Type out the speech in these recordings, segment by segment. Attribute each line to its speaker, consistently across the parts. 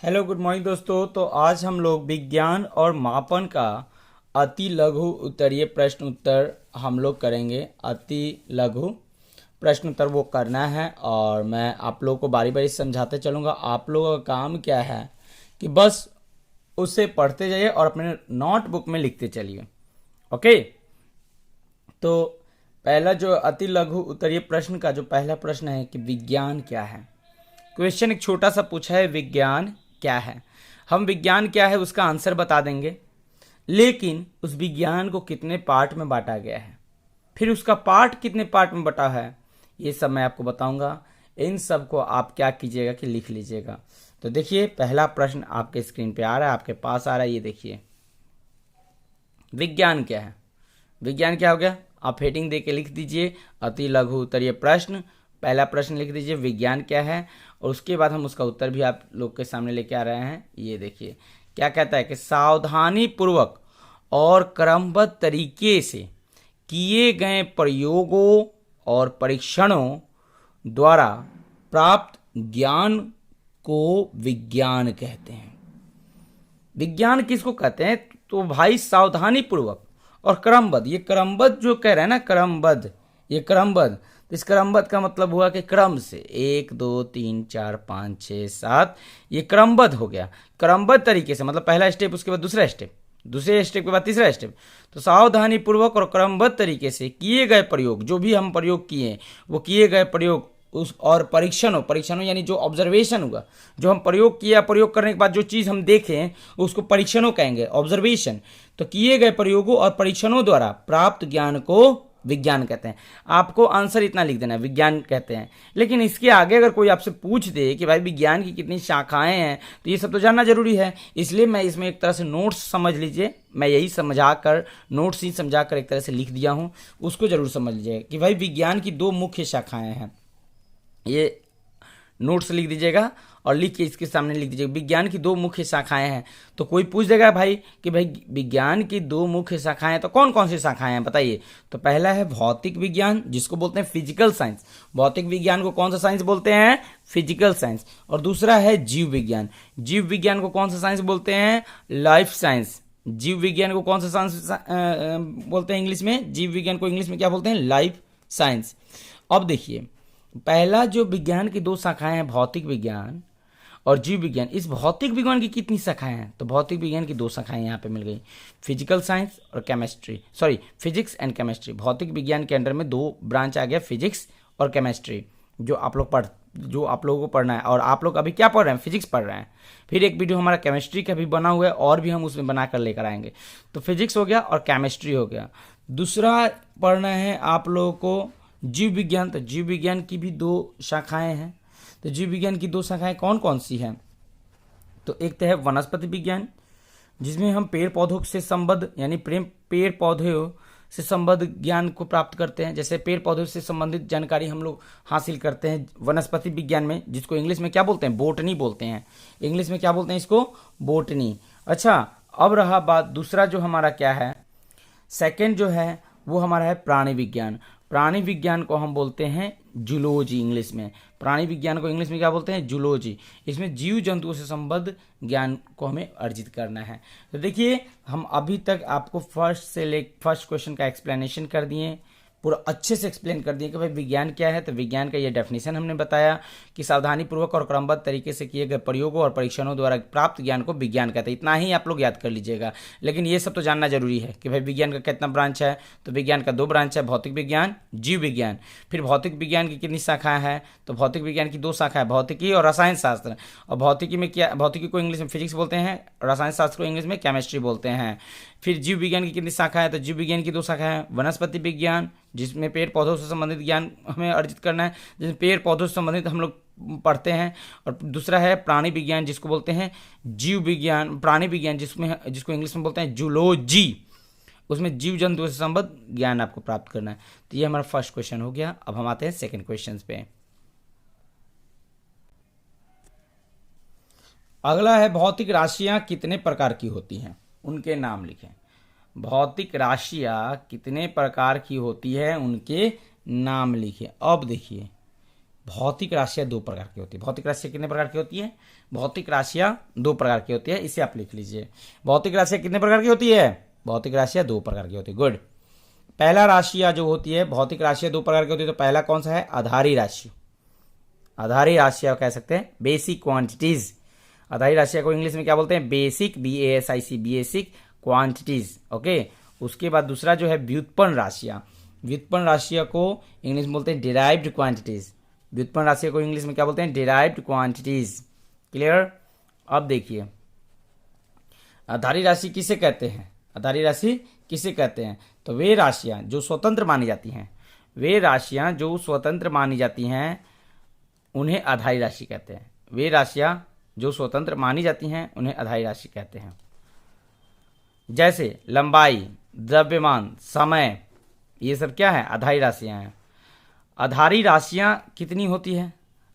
Speaker 1: Hello good morning दोस्तों। तो आज हम लोग विज्ञान और मापन का अति लघु उत्तरीय प्रश्न उत्तर हम लोग करेंगे। अति लघु प्रश्न उत्तर वो करना है और मैं आप लोगों को बारी बारी समझाते चलूँगा। आप लोगों का काम क्या है कि बस उसे पढ़ते जाइए और अपने नोटबुक में लिखते चलिए। ओके, तो पहला जो अति लघु उत्तरीय प्रश्न का जो पहला प्रश्न है कि विज्ञान क्या है। क्वेश्चन एक छोटा सा पूछा है, विज्ञान क्या है। हम विज्ञान क्या है उसका आंसर बता देंगे, लेकिन उस विज्ञान को कितने पार्ट में बांटा गया है, फिर उसका पार्ट कितने पार्ट में बटा है, ये सब मैं आपको बताऊंगा। इन सब को आप क्या कीजिएगा कि लिख लीजिएगा। तो देखिए, पहला प्रश्न आपके स्क्रीन पे आ रहा है, आपके पास आ रहा है, ये देखिए। विज्ञान क्या है। विज्ञान क्या हो गया, आप हेडिंग दे के लिख दीजिए अति लघु उत्तरीय प्रश्न। पहला प्रश्न लिख दीजिए विज्ञान क्या है, और उसके बाद हम उसका उत्तर भी आप लोग के सामने लेके आ रहे हैं। ये देखिए क्या कहता है कि सावधानी पूर्वक और क्रमबद्ध तरीके से किए गए प्रयोगों और परीक्षणों द्वारा प्राप्त ज्ञान को विज्ञान कहते हैं। विज्ञान किसको कहते हैं, तो भाई सावधानी पूर्वक और क्रमबद्ध। ये क्रमबद्ध जो कह रहे हैं ना, क्रमबद्ध, ये क्रमबद्ध। तो इस क्रमबद्ध का मतलब हुआ कि क्रम से 1 2 3 4 5 6 7, ये क्रमबद्ध हो गया। क्रमबद्ध तरीके से मतलब पहला स्टेप, उसके बाद दूसरा स्टेप, दूसरे स्टेप के बाद तीसरा स्टेप। तो सावधानी पूर्वक और क्रमबद्ध तरीके से किए गए प्रयोग, जो भी हम प्रयोग किए वो किए गए प्रयोग उस और परीक्षणों यानी जो ऑब्जर्वेशन हुआ, जो हम प्रयोग किया, प्रयोग करने के बाद जो चीज़ हम देखें उसको परीक्षणों कहेंगे, ऑब्जर्वेशन। तो किए गए प्रयोगों और परीक्षणों द्वारा प्राप्त ज्ञान को विज्ञान कहते हैं। आपको आंसर इतना लिख देना है, विज्ञान कहते हैं। लेकिन इसके आगे अगर कोई आपसे पूछ दे कि भाई विज्ञान की कितनी शाखाएं हैं, तो ये सब तो जानना जरूरी है। इसलिए मैं इसमें एक तरह से नोट्स समझ लीजिए, मैं यही समझा कर, नोट्स ही समझा कर एक तरह से लिख दिया हूँ, उसको जरूर समझ लीजिए कि भाई विज्ञान की 2 मुख्य शाखाएं हैं। ये नोट्स लिख दीजिएगा और लिख के इसके सामने लिख दीजिएगा विज्ञान की 2 मुख्य शाखाएं हैं। तो कोई पूछ देगा भाई कि भाई विज्ञान की 2 मुख्य शाखाएं हैं, तो कौन कौन सी शाखाएं हैं बताइए। तो पहला है भौतिक विज्ञान, जिसको बोलते हैं फिजिकल साइंस। भौतिक विज्ञान को कौन सा साइंस बोलते हैं, फिजिकल साइंस। और दूसरा है जीव विज्ञान। जीव विज्ञान को कौन सा साइंस बोलते हैं, लाइफ साइंस। जीव विज्ञान को कौन सा साइंस बोलते हैं इंग्लिश में, जीव विज्ञान को इंग्लिश में क्या बोलते हैं, लाइफ साइंस। अब देखिए, पहला जो विज्ञान की 2 शाखाएं हैं, भौतिक विज्ञान और जीव विज्ञान। इस भौतिक विज्ञान की कितनी शाखाएं हैं, तो भौतिक विज्ञान की 2 शाखाएं यहाँ पे मिल गई, फिजिकल साइंस और chemistry, sorry physics and chemistry. भौतिक विज्ञान के अंडर में 2 ब्रांच आ गया, फिजिक्स और केमिस्ट्री, जो आप लोगों को पढ़ना है। और आप लोग अभी क्या पढ़ रहे हैं, फिजिक्स पढ़ रहे हैं। फिर एक वीडियो हमारा केमिस्ट्री का भी बना हुआ है, और भी हम उसमें बना कर लेकर आएंगे। तो फिजिक्स हो गया और केमिस्ट्री हो गया। दूसरा पढ़ना है आप लोगों को जीव विज्ञान। तो जीव विज्ञान की भी 2 शाखाएं हैं। तो जीव विज्ञान की 2 शाखाएं कौन कौन सी हैं, तो एक तो है वनस्पति विज्ञान, जिसमें हम पेड़ पौधों से संबद्ध यानी पेड़ पौधों से संबद्ध ज्ञान को प्राप्त करते हैं। जैसे पेड़ पौधों से संबंधित जानकारी हम लोग हासिल करते हैं वनस्पति विज्ञान में, जिसको इंग्लिश में क्या बोलते हैं, बोटनी बोलते हैं। इंग्लिश में क्या बोलते हैं इसको, बोटनी। अच्छा, अब रहा बात दूसरा जो हमारा क्या है, सेकेंड जो है वो हमारा है प्राणी विज्ञान। प्राणी विज्ञान को हम बोलते हैं जूलॉजी इंग्लिश में। प्राणी विज्ञान को इंग्लिश में क्या बोलते हैं, जूलॉजी। इसमें जीव जंतुओं से संबद्ध ज्ञान को हमें अर्जित करना है। तो देखिए, हम अभी तक आपको फर्स्ट क्वेश्चन का एक्सप्लेनेशन कर दिए, पूरा अच्छे से एक्सप्लेन कर दिए कि भाई विज्ञान क्या है। तो विज्ञान का ये डेफिनेशन हमने बताया कि सावधानी पूर्वक और क्रमबद्ध तरीके से किए गए प्रयोगों और परीक्षणों द्वारा प्राप्त ज्ञान को विज्ञान कहते हैं। इतना ही आप लोग याद कर लीजिएगा, लेकिन ये सब तो जानना जरूरी है कि भाई विज्ञान का कितना ब्रांच है। तो विज्ञान का 2 ब्रांच है, भौतिक विज्ञान, जीव विज्ञान। फिर भौतिक विज्ञान की कितनी शाखाएं हैं, तो भौतिक विज्ञान की 2 शाखाएं, भौतिकी और रसायन शास्त्र। और भौतिकी में क्या, भौतिकी को इंग्लिश में फिजिक्स बोलते हैं, रसायन शास्त्र को इंग्लिश में केमिस्ट्री बोलते हैं। फिर जीव विज्ञान की कितनी शाखा है, तो जीव विज्ञान की 2 शाखा है, वनस्पति विज्ञान, जिसमें पेड़ पौधों से संबंधित ज्ञान हमें अर्जित करना है, जिसमें पेड़ पौधों से संबंधित हम लोग पढ़ते हैं। और दूसरा है प्राणी विज्ञान, जिसको बोलते हैं जीव विज्ञान, प्राणी विज्ञान, जिसको इंग्लिश में बोलते हैं जूलॉजी। उसमें जीव जंतुओं से संबंध ज्ञान आपको प्राप्त करना है। तो ये हमारा फर्स्ट क्वेश्चन हो गया। अब हम आते हैं सेकेंड क्वेश्चन पे। अगला है भौतिक राशियां कितने प्रकार की होती हैं, उनके नाम लिखें। भौतिक राशियां कितने प्रकार की होती है, उनके नाम लिखें। अब देखिए भौतिक राशियाँ दो प्रकार की होती है। भौतिक राशियाँ कितने प्रकार की होती है? भौतिक राशियाँ दो प्रकार की होती है, इसे आप लिख लीजिए। भौतिक राशियाँ कितने प्रकार की होती है? भौतिक राशियाँ दो प्रकार की होती है। गुड। पहला राशियाँ जो होती है, भौतिक राशियाँ दो प्रकार की होती है, तो पहला कौन सा है? आधारी राशि। आधारी राशियाँ कह सकते हैं बेसिक क्वांटिटीज। आधारी राशियाँ को इंग्लिश में क्या बोलते हैं? Basic, BASIC, basic quantities. Okay. उसके बाद दूसरा जो है व्युत्पन्न राशियाँ। व्युत्पन्न राशियाँ को इंग्लिश में बोलते हैं डिराइव्ड क्वांटिटीज। व्युत्पन्न राशियों को इंग्लिश में क्या बोलते हैं? Derived quantities. क्लियर? अब देखिए, आधारी राशि किसे कहते हैं? आधारी राशि किसे कहते हैं? तो वे राशियां जो स्वतंत्र मानी जाती हैं, वे राशियां जो स्वतंत्र मानी जाती हैं उन्हें आधारी राशि कहते हैं। वे राशियां जो स्वतंत्र मानी जाती हैं उन्हें आधारी राशि कहते हैं। जैसे लंबाई, द्रव्यमान, समय, ये सब क्या है? आधारी राशियां हैं। आधारी राशियां कितनी होती है?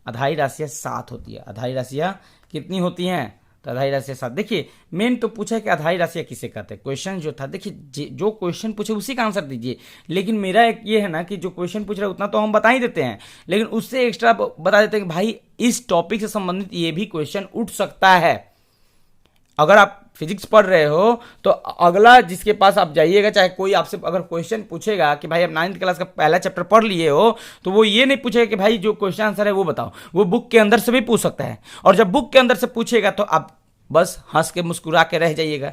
Speaker 1: आधारी राशियां 7 होती है। आधारी राशियां कितनी होती हैं? तो आधारी राशियां 7। देखिए, मेन तो पूछा है कि आधारी राशियां किसे कहते हैं। क्वेश्चन जो था, देखिए जो क्वेश्चन पूछे उसी का आंसर दीजिए। लेकिन मेरा एक ये है ना कि जो क्वेश्चन पूछ रहा है उतना तो हम बता ही देते हैं, लेकिन उससे एक्स्ट्रा बता देते हैं कि भाई इस टॉपिक से संबंधित ये भी क्वेश्चन उठ सकता है। अगर आप फिजिक्स पढ़ रहे हो तो अगला जिसके पास आप जाइएगा, चाहे कोई आपसे अगर क्वेश्चन पूछेगा कि भाई आप 9th क्लास का पहला चैप्टर पढ़ लिए हो, तो वो ये नहीं पूछेगा कि भाई जो क्वेश्चन आंसर है वो बताओ। वो बुक के अंदर से भी पूछ सकता है, और जब बुक के अंदर से पूछेगा तो आप बस हंस के मुस्कुरा के रह जाइएगा।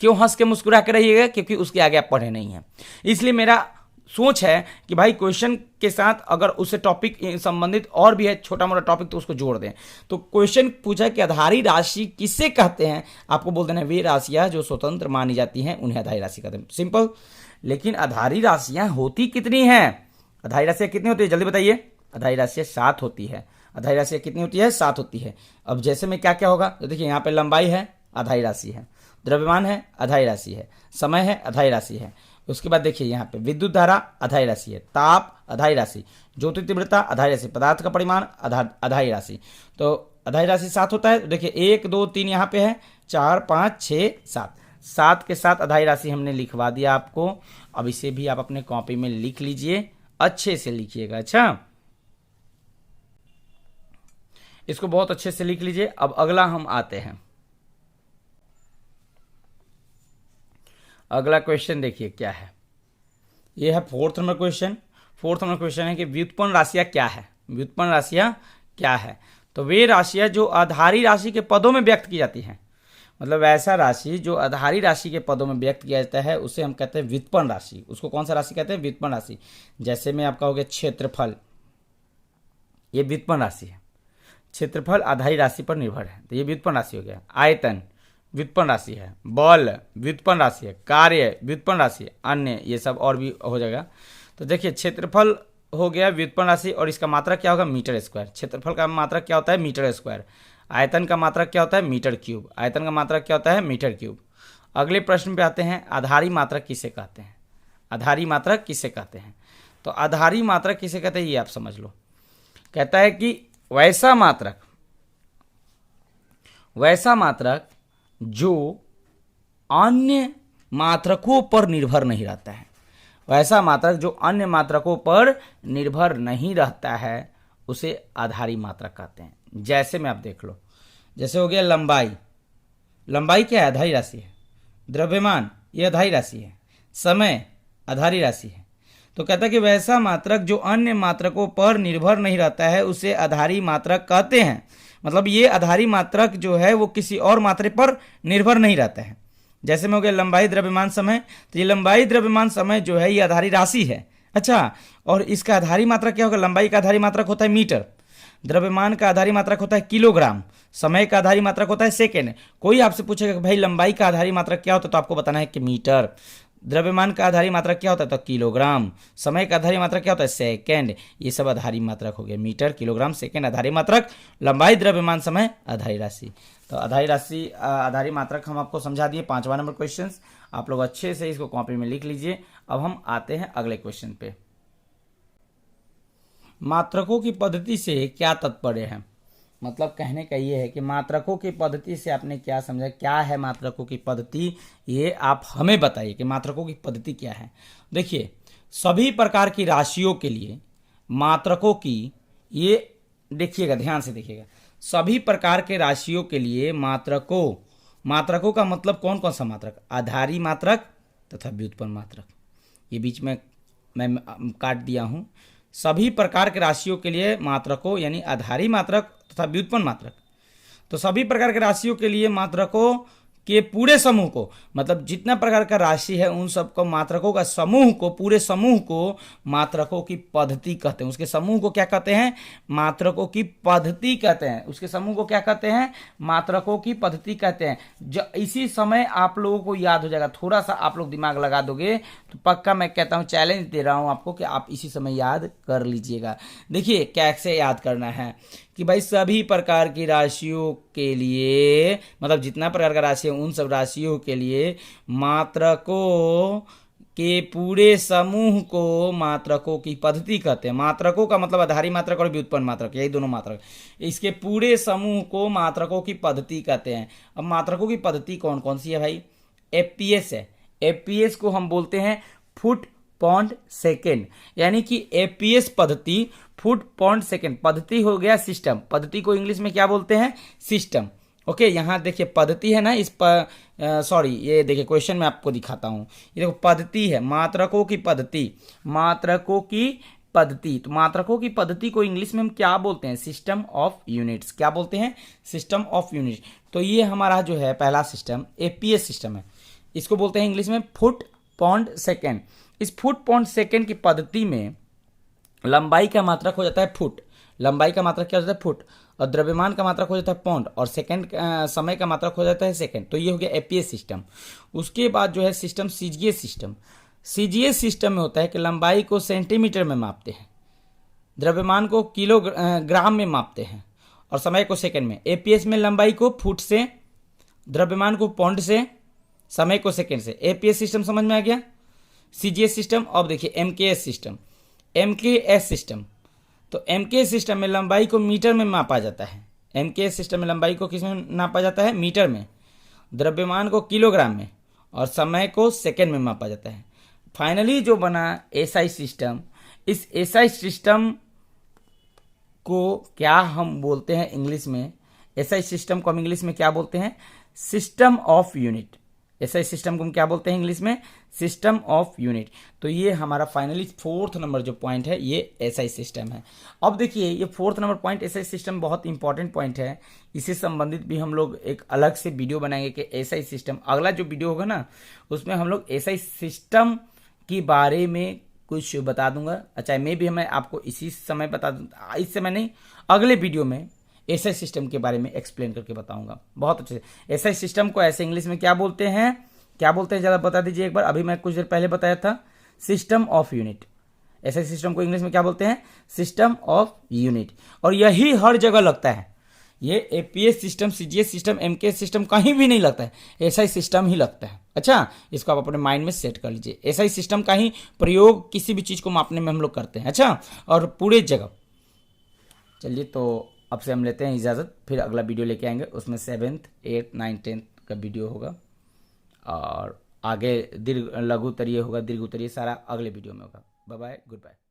Speaker 1: क्यों हंस के मुस्कुरा के रहिएगा? क्योंकि उसके आगे आप पढ़े नहीं हैं। इसलिए मेरा सोच है कि भाई क्वेश्चन के साथ अगर उससे टॉपिक संबंधित और भी है छोटा मोटा टॉपिक तो उसको जोड़ दें। तो क्वेश्चन पूछा कि आधारी राशि किसे कहते हैं? आपको बोल देना वे राशियां जो स्वतंत्र मानी जाती हैं उन्हें आधारी राशि कहते हैं। सिंपल। लेकिन आधारी राशियां होती कितनी हैं? आधारी राशियां कितनी होती है? जल्दी बताइए। आधारी राशियां 7 होती है। आधारी राशियां कितनी होती है? 7 होती है। अब जैसे में क्या क्या होगा, तो देखिए यहाँ पे लंबाई है, आधारी राशि है। द्रव्यमान है, आधारी राशि है। समय है, आधारी राशि है। उसके बाद देखिए यहाँ पे विद्युत धारा आधारी राशि है। ताप आधारी राशि। ज्योति तीव्रता आधारी राशि। पदार्थ का परिमाण आधारी राशि। तो आधारी राशि 7 होता है। तो देखिए 1 2 3 यहाँ पे है, 4 5 6 7। 7 के साथ आधारी राशि हमने लिखवा दिया आपको। अब इसे भी आप अपने कॉपी में लिख लीजिए, अच्छे से लिखिएगा। अच्छा, इसको बहुत अच्छे से लिख लीजिए। अब अगला हम आते हैं। अगला क्वेश्चन देखिए क्या है। यह है 4th number question. 4th number question है कि व्युत्पन्न राशियां क्या है? व्युत्पन्न राशियां क्या है? तो वे राशियां जो आधारी राशि के पदों में व्यक्त की जाती हैं, मतलब ऐसा राशि जो आधारी राशि के पदों में व्यक्त किया जाता है उसे हम कहते हैं व्युत्पन्न राशि। उसको कौन सा राशि कहते हैं? व्युत्पन्न राशि। जैसे में आपका हो गया क्षेत्रफल, ये व्युत्पन्न राशि है। क्षेत्रफल आधारी राशि पर निर्भर है, तो ये व्युत्पन्न राशि हो गया। आयतन व्युत्पन्न राशि है। बल व्युत्पन्न राशि है। कार्य व्युत्पन्न राशि है। अन्य ये सब और भी हो जाएगा। तो देखिए क्षेत्रफल हो गया व्युत्पन्न राशि, और इसका मात्रक क्या होगा? Metre square. क्षेत्रफल का मात्रक क्या होता है? Metre square. आयतन का मात्रक क्या होता है? Metre cube. आयतन का मात्रक क्या होता है? Metre cube. अगले प्रश्न पे आते हैं, आधारी मात्रक किसे कहते हैं? आधारी मात्रक किसे कहते हैं? तो आधारी मात्रक किसे कहते हैं ये आप समझ लो। कहता है कि वैसा मात्रक जो अन्य मात्रकों पर निर्भर नहीं रहता है। वैसा मात्रक जो अन्य मात्रकों पर निर्भर नहीं रहता है उसे आधारी मात्रक कहते हैं। जैसे में आप देख लो, जैसे हो गया लंबाई। लंबाई क्या है? आधारी राशि है। द्रव्यमान ये आधारी राशि है। समय आधारी राशि है। तो कहता है कि वैसा मात्रक जो अन्य मात्रकों पर निर्भर नहीं रहता है उसे आधारी मात्रक कहते हैं। मतलब ये आधारी मात्रक जो है वो किसी और मात्रक पर निर्भर नहीं रहता है। जैसे में हो गया लंबाई, द्रव्यमान, समय। तो ये लंबाई, द्रव्यमान, समय जो है ये आधारी राशि है। अच्छा, और इसका आधारी मात्रक क्या होगा? लंबाई का आधारी मात्रक होता है मीटर। द्रव्यमान का आधारी मात्रक होता है किलोग्राम। समय का आधारी मात्रक होता है सेकेंड। कोई आपसे पूछेगा कि भाई लंबाई का आधारी मात्रक क्या होता है, तो आपको बताना है कि मीटर। द्रव्यमान का आधारी मात्रक क्या होता है? तो किलोग्राम। समय का आधारी मात्रक क्या होता है? सेकेंड। ये सब आधारी मात्रक हो गए। मीटर, किलोग्राम, सेकेंड आधारी मात्रक। लंबाई, द्रव्यमान, समय आधारी राशि। तो आधारी राशि आधारी मात्रक हम आपको समझा दिए। 5वां नंबर क्वेश्चन आप लोग अच्छे से इसको कॉपी में लिख लीजिए। अब हम आते हैं अगले क्वेश्चन पे। मात्रकों की पद्धति से क्या तात्पर्य है? मतलब कहने का ये है कि मात्रकों की पद्धति से आपने क्या समझा? क्या है मात्रकों की पद्धति? ये आप हमें बताइए कि मात्रकों की पद्धति क्या है। देखिए, सभी प्रकार की राशियों के लिए मात्रकों की ये देखिएगा, ध्यान से देखिएगा, सभी प्रकार के राशियों के लिए मात्रकों, मात्रकों का मतलब कौन कौन सा मात्रक, आधारी मात्रक तथा व्युत्पन्न मात्रक। ये बीच में मैं काट दिया हूँ। सभी प्रकार के राशियों के लिए मात्रकों यानी आधारी मात्रक तथा व्युत्पन्न मात्रक। तो सभी प्रकार के राशियों के लिए मात्रकों के पूरे समूह को, मतलब जितना प्रकार का राशि है उन सबको मात्रकों का समूह को, पूरे समूह को मात्रकों की पद्धति कहते हैं। उसके समूह को क्या कहते हैं, मात्रकों की पद्धति कहते हैं। उसके समूह को क्या कहते हैं, मात्रकों की पद्धति कहते हैं। जो इसी समय आप लोगों को याद हो जाएगा, थोड़ा सा आप लोग दिमाग लगा दोगे तो पक्का मैं कहता हूँ, चैलेंज दे रहा हूँ आपको कि आप इसी समय याद कर लीजिएगा। देखिए कैसे याद करना है कि भाई सभी प्रकार की राशियों के लिए, मतलब जितना प्रकार का राशि है उन सब राशियों के लिए मात्रकों के पूरे समूह को मात्रकों की पद्धति कहते हैं। मात्रकों का मतलब आधारी मात्रक और व्युत्पन्न मात्रक, यही दोनों मात्रक। इसके पूरे समूह को मात्रकों की पद्धति कहते हैं। अब मात्रकों की पद्धति कौन कौन सी है भाई, एफपीएस है। एफपीएस को हम बोलते हैं फुट पॉन्ड सेकेंड, यानी कि एफपीएस पद्धति, फुट पॉन्ड सेकेंड। पद्धति हो गया सिस्टम, पद्धति को इंग्लिश में क्या बोलते हैं, सिस्टम। ओके, यहाँ देखिए पद्धति है ना, इस पर सॉरी, ये देखिए क्वेश्चन में आपको दिखाता हूँ। ये देखो पद्धति है, मात्रकों की पद्धति, मात्रकों की पद्धति। तो मात्रकों की पद्धति को इंग्लिश में हम क्या बोलते हैं, सिस्टम ऑफ यूनिट्स। क्या बोलते हैं, सिस्टम ऑफ यूनिट्स। तो ये हमारा जो है पहला सिस्टम एफपीएस सिस्टम है। इसको बोलते हैं इंग्लिश में फुट पॉन्ड सेकेंड। इस फुट पॉन्ड सेकेंड की पद्धति में लंबाई का मात्रक हो जाता है फुट, लंबाई का मात्रक क्या हो जाता है फुट, और द्रव्यमान का मात्रक हो जाता है पौंड, और सेकंड समय का मात्रक हो जाता है सेकंड। तो ये हो गया एफपीएस सिस्टम। उसके बाद जो है system CGS system. CGS system में होता है कि लंबाई को सेंटीमीटर में मापते हैं, द्रव्यमान को किलोग्राम में मापते हैं, और समय को सेकंड में। एपीएस में लंबाई को फुट से, द्रव्यमान को पौंड से, समय को सेकंड से। एपीएस सिस्टम समझ में आ गया। CGS system. अब देखिए एमकेएस सिस्टम, एमकेएस सिस्टम। तो एमकेएस सिस्टम में लंबाई को मीटर में मापा जाता है। एमकेएस सिस्टम में लंबाई को किस में नापा जाता है, मीटर में, द्रव्यमान को किलोग्राम में, और समय को सेकंड में मापा जाता है। फाइनली जो बना एसआई सिस्टम, इस एसआई सिस्टम को क्या हम बोलते हैं इंग्लिश में, एसआई सिस्टम को हम इंग्लिश में क्या बोलते हैं, system of unit. SI system को हम क्या बोलते हैं इंग्लिश में, सिस्टम ऑफ यूनिट। तो ये हमारा फाइनली फोर्थ नंबर जो पॉइंट है ये एसआई सिस्टम है। अब देखिए ये fourth number point SI system बहुत इंपॉर्टेंट पॉइंट है। इससे संबंधित भी हम लोग एक अलग से वीडियो बनाएंगे कि एसआई सिस्टम, अगला जो वीडियो होगा ना उसमें हम लोग एसआई सिस्टम के बारे में कुछ बता दूंगा। अच्छा, मैं भी मैं आपको इसी समय बता दूँ, इस समय नहीं, अगले वीडियो में एसआई सिस्टम के बारे में एक्सप्लेन करके बताऊंगा बहुत अच्छे से। एसआई सिस्टम को ऐसे इंग्लिश में क्या बोलते हैं, क्या बोलते हैं ज़्यादा बता दीजिए एक बार। अभी मैं कुछ देर पहले बताया था, system of unit. SI system को इंग्लिश में क्या बोलते हैं, सिस्टम ऑफ यूनिट। और यही हर जगह लगता है। ये APS system, CGS system, MKS system कहीं भी नहीं लगता है, एसआई सिस्टम ही लगता है। अच्छा, इसको आप अपने माइंड में सेट कर लीजिए। एसआई सिस्टम का ही प्रयोग किसी भी चीज़ को मापने में हम लोग करते हैं। अच्छा, और पूरे जगह। चलिए, तो अब से हम लेते हैं इजाज़त, फिर अगला वीडियो लेके आएंगे, उसमें 7th 8th 9th 10th का वीडियो होगा, और आगे दीर्घ लघु उत्तरीय होगा, दीर्घ उत्तरीय सारा अगले वीडियो में होगा। Bye bye, good bye.